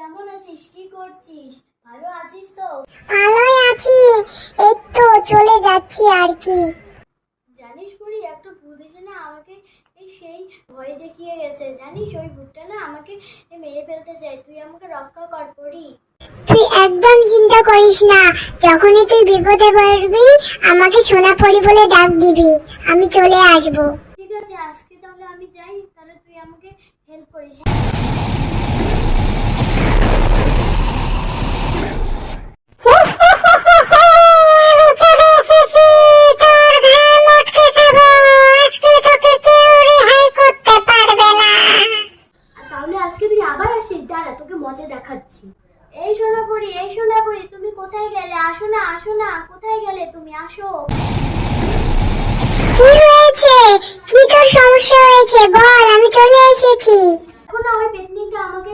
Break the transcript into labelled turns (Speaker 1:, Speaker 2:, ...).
Speaker 1: কেমন আছিস? কি করছিস? ভালো আছিস তো?
Speaker 2: ভালোই আছি, এই তো চলে যাচ্ছি আর কি।
Speaker 1: জানিস বুড়ি, একটা ভূত এসে না আমাকে সেই ভয় দেখিয়ে গেছে। জানিস ওই ভূতটা না আমাকে মেরে ফেলতে চায়। তুই আমাকে রক্ষা কর পড়ি।
Speaker 2: তুই একদম চিন্তা করিস না, যখনই তুই বিপদে পড়বি আমাকে সোনাপরি বলে ডাক দিবি, আমি চলে আসবো।
Speaker 1: ঠিক আছে, আজকে তাহলে আমি যাই, তাহলে তুই আমাকে হেল্প করিস।
Speaker 2: আমি চলে এসেছি, তোর ঘাড় মটকে খাবো, আজকে তোকে কেউ রেহাই করতে পারবে না।
Speaker 1: আর তাহলে আজকে তুই আবার আসিস? দাঁড়া, তোকে মজা দেখাচ্ছি। এই সোনাপুরি, এই সোনাপুরি, তুমি কোথায় গেলে? আসো না, আসো না, কোথায় গেলে তুমি? আসো।
Speaker 2: কি হয়েছে? কি তোর সমস্যা হয়েছে বল, আমি চলে এসেছি।
Speaker 1: এখন না ওই পেতনিটা আমাকে